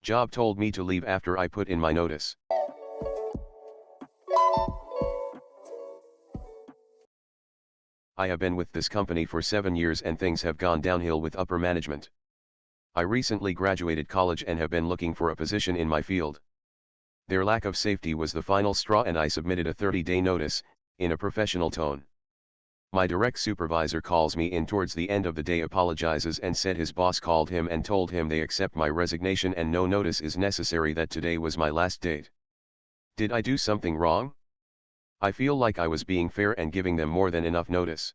Job told me to leave after I put in my notice. I have been with this company for 7 years and things have gone downhill with upper management. I recently graduated college and have been looking for a position in my field. Their lack of safety was the final straw and I submitted a 30-day notice, in a professional tone. My direct supervisor calls me in towards the end of the day, apologizes and said his boss called him and told him they accept my resignation and no notice is necessary, that today was my last date. Did I do something wrong? I feel like I was being fair and giving them more than enough notice.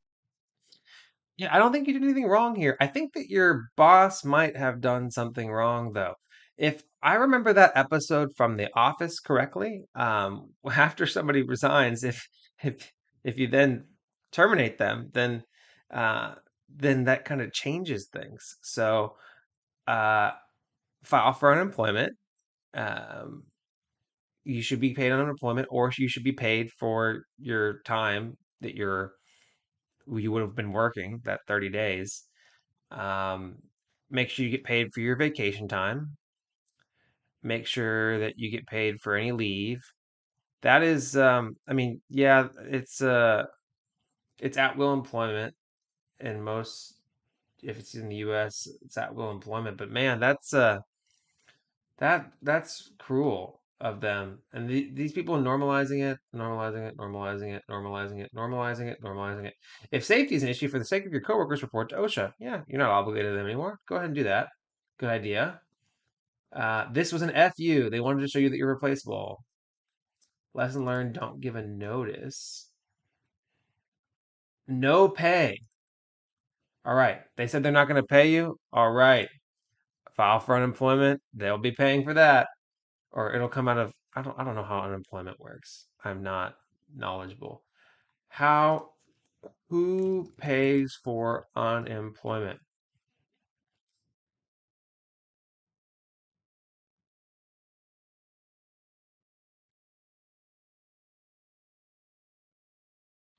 Yeah, I don't think you did anything wrong here. I think that your boss might have done something wrong, though. If I remember that episode from The Office correctly, after somebody resigns, if if you then terminate them, uh, then that kind of changes things. So, uh, file for unemployment. Um, you should be paid on unemployment, or you should be paid for your time that you would have been working that 30 days. Um, Make sure you get paid for your vacation time. Make sure that you get paid for any leave. That is, I mean, yeah, it's at will employment in most, if it's in the U.S., it's at will employment. But man, that's cruel of them. And these people normalizing it, normalizing it, normalizing it, normalizing it, normalizing it, normalizing it. If safety is an issue, for the sake of your coworkers, report to OSHA. Yeah, you're not obligated to them anymore. Go ahead and do that. Good idea. This was an FU. They wanted to show you that you're replaceable. Lesson learned, don't give a notice. No pay. All right. They said they're not going to pay you. All right. File for unemployment. They'll be paying for that. Or it'll come out of, I don't know how unemployment works. I'm not knowledgeable. How Who pays for unemployment?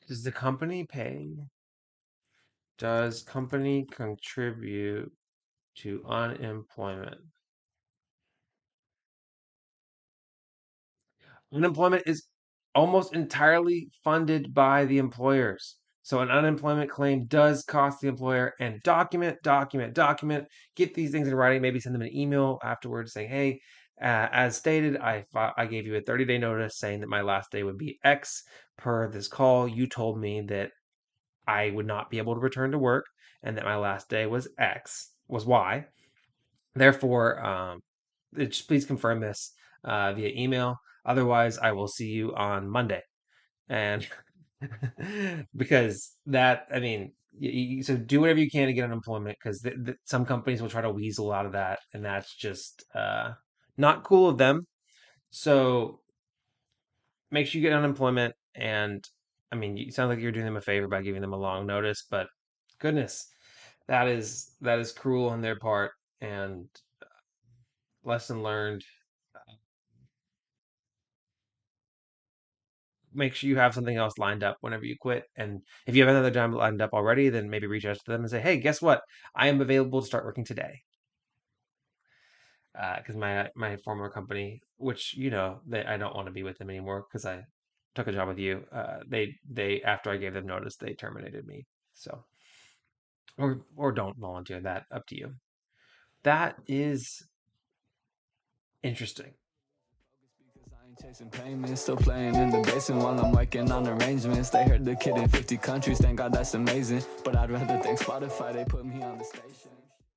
Does the company pay? Does company contribute to unemployment? Unemployment is almost entirely funded by the employers. So an unemployment claim does cost the employer, and document, get these things in writing, maybe send them an email afterwards saying, hey, as stated, I gave you a 30-day notice saying that my last day would be X. Per this call, you told me that I would not be able to return to work and that my last day was Y. Therefore, just please confirm this via email. Otherwise, I will see you on Monday. And because that, I mean, so do whatever you can to get unemployment, because some companies will try to weasel out of that, and that's just not cool of them. So make sure you get unemployment. And I mean, you sound like you're doing them a favor by giving them a long notice, but goodness, that is cruel on their part. And lesson learned, make sure you have something else lined up whenever you quit. And if you have another job lined up already, then maybe reach out to them and say, hey, guess what? I am available to start working today. Because my former company, which I don't want to be with them anymore because I took a job with you. They after I gave them notice, they terminated me. So or don't volunteer, that up to you. That is interesting. Chasing payments, still playing in the basement while I'm working on arrangements. They heard the kid in 50 countries, thank God that's amazing. But I'd rather thank Spotify, they put me on the station.